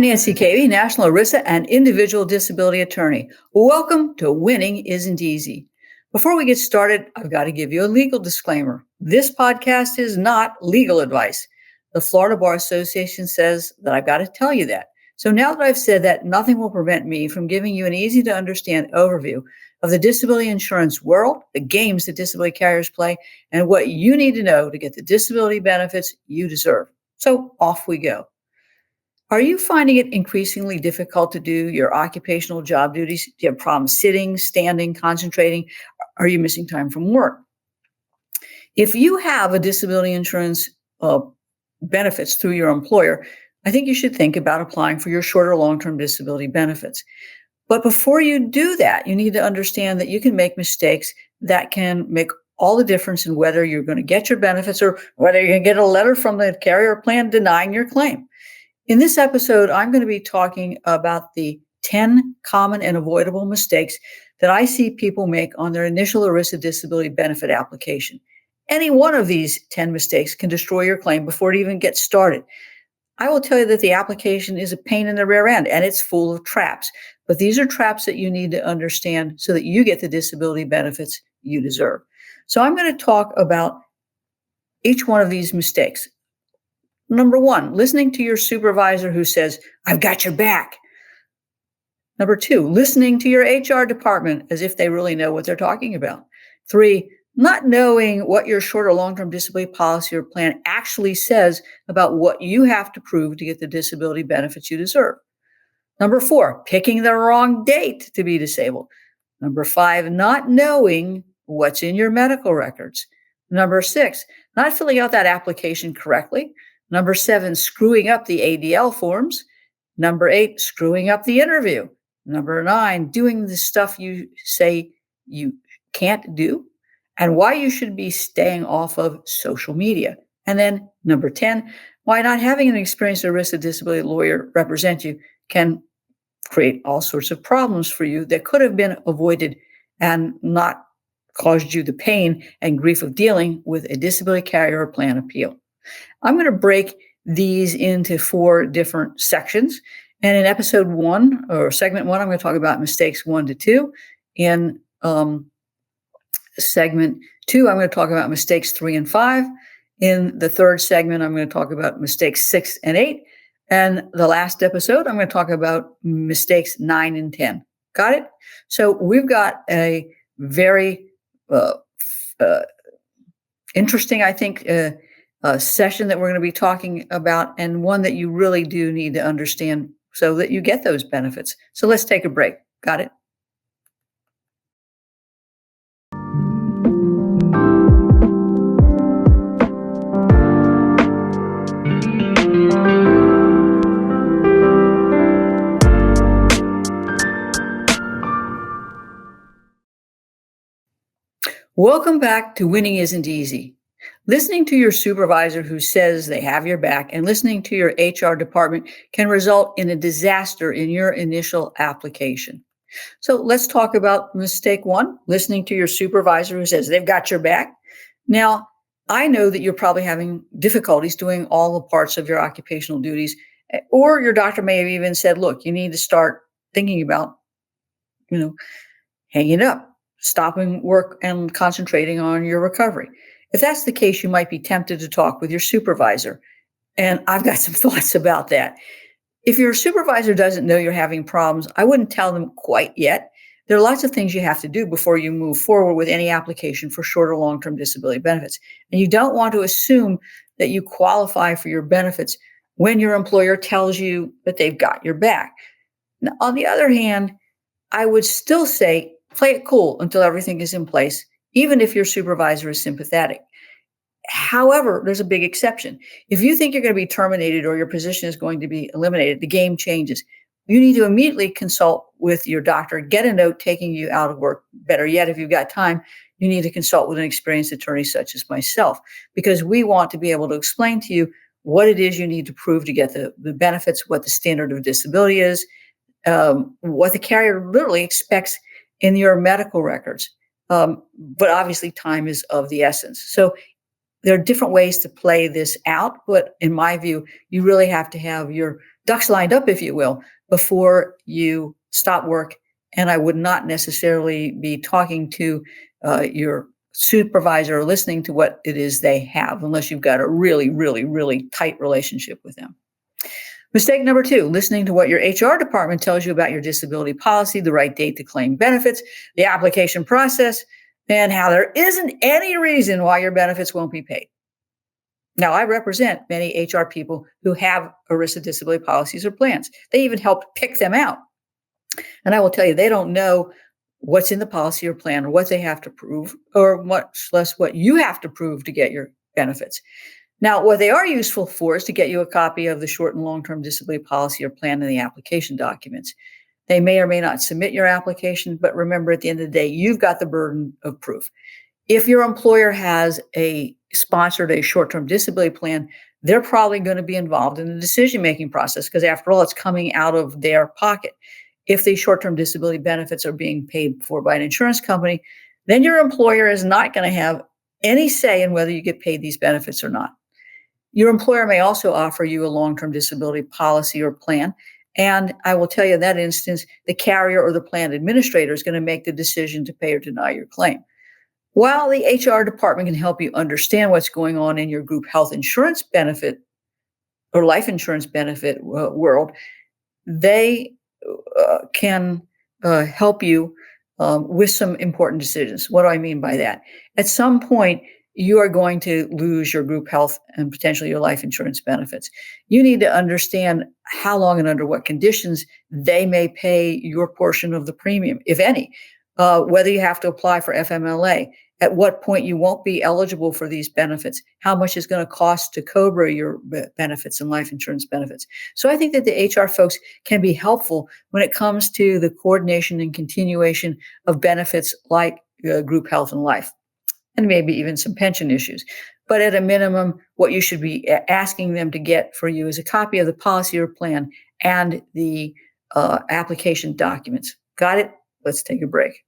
I'm Nancy Cavey, National ERISA and Individual Disability Attorney. Welcome to Winning Isn't Easy. Before we get started, I've got to give you a legal disclaimer. This podcast is not legal advice. The Florida Bar Association says that I've got to tell you that. So now that I've said that, nothing will prevent me from giving you an easy to understand overview of the disability insurance world, the games that disability carriers play, and what you need to know to get the disability benefits you deserve. So off we go. Are you finding it increasingly difficult to do your occupational job duties? Do you have problems sitting, standing, concentrating? Are you missing time from work? If you have a disability insurance benefits through your employer, I think you should think about applying for your short or long-term disability benefits. But before you do that, you need to understand that you can make mistakes that can make all the difference in whether you're going to get your benefits or whether you're going to get a letter from the carrier plan denying your claim. In this episode, I'm going to be talking about the 10 common and avoidable mistakes that I see people make on their initial ERISA disability benefit application. Any one of these 10 mistakes can destroy your claim before it even gets started. I will tell you that the application is a pain in the rear end and it's full of traps. But these are traps that you need to understand so that you get the disability benefits you deserve. So I'm going to talk about each one of these mistakes. Number one, listening to your supervisor who says, "I've got your back." Number two, listening to your HR department as if they really know what they're talking about. Three, not knowing what your short or long-term disability policy or plan actually says about what you have to prove to get the disability benefits you deserve. Number four, picking the wrong date to be disabled. Number five, not knowing what's in your medical records. Number six, not filling out that application correctly. Number seven, screwing up the ADL forms. Number eight, screwing up the interview. Number nine, doing the stuff you say you can't do and why you should be staying off of social media. And then number 10, why not having an experienced ERISA disability lawyer represent you can create all sorts of problems for you that could have been avoided and not caused you the pain and grief of dealing with a disability carrier or plan appeal. I'm going to break these into 4 different sections. And in episode 1 or segment 1, I'm going to talk about mistakes 1 to 2. In segment 2, I'm going to talk about mistakes 3 and 5. In the third segment, I'm going to talk about mistakes 6 and 8. And the last episode, I'm going to talk about mistakes 9 and 10. Got it? So we've got a very interesting, I think, session that we're going to be talking about, and one that you really do need to understand so that you get those benefits. So let's take a break. Got it? Welcome back to Winning Isn't Easy. Listening to your supervisor who says they have your back and listening to your HR department can result in a disaster in your initial application. So let's talk about mistake 1, listening to your supervisor who says they've got your back. Now, I know that you're probably having difficulties doing all the parts of your occupational duties, or your doctor may have even said, look, you need to start thinking about, hanging up, stopping work and concentrating on your recovery. If that's the case, you might be tempted to talk with your supervisor. And I've got some thoughts about that. If your supervisor doesn't know you're having problems, I wouldn't tell them quite yet. There are lots of things you have to do before you move forward with any application for short or long-term disability benefits. And you don't want to assume that you qualify for your benefits when your employer tells you that they've got your back. Now, on the other hand, I would still say, play it cool until everything is in place, even if your supervisor is sympathetic. However, there's a big exception. If you think you're going to be terminated or your position is going to be eliminated, the game changes. You need to immediately consult with your doctor, get a note taking you out of work. Better yet, if you've got time, you need to consult with an experienced attorney such as myself, because we want to be able to explain to you what it is you need to prove to get the benefits, what the standard of disability is, what the carrier literally expects in your medical records. But obviously time is of the essence. So there are different ways to play this out, but in my view, you really have to have your ducks lined up, if you will, before you stop work. And I would not necessarily be talking to your supervisor or listening to what it is they have unless you've got a really, really, really tight relationship with them. Mistake number 2, listening to what your HR department tells you about your disability policy, the right date to claim benefits, the application process, and how there isn't any reason why your benefits won't be paid. Now, I represent many HR people who have ERISA disability policies or plans. They even helped pick them out. And I will tell you, they don't know what's in the policy or plan or what they have to prove, or much less what you have to prove to get your benefits. Now, what they are useful for is to get you a copy of the short and long-term disability policy or plan and the application documents. They may or may not submit your application, but remember, at the end of the day, you've got the burden of proof. If your employer has sponsored a short-term disability plan, they're probably going to be involved in the decision-making process because, after all, it's coming out of their pocket. If the short-term disability benefits are being paid for by an insurance company, then your employer is not going to have any say in whether you get paid these benefits or not. Your employer may also offer you a long-term disability policy or plan. And I will tell you, in that instance, the carrier or the plan administrator is going to make the decision to pay or deny your claim. While the HR department can help you understand what's going on in your group health insurance benefit or life insurance benefit world, they can help you with some important decisions. What do I mean by that? At some point, you are going to lose your group health and potentially your life insurance benefits. You need to understand how long and under what conditions they may pay your portion of the premium, if any, whether you have to apply for FMLA, at what point you won't be eligible for these benefits, how much it's going to cost to COBRA your benefits and life insurance benefits. So I think that the HR folks can be helpful when it comes to the coordination and continuation of benefits like group health and life, and maybe even some pension issues. But at a minimum, what you should be asking them to get for you is a copy of the policy or plan and the application documents. Got it? Let's take a break.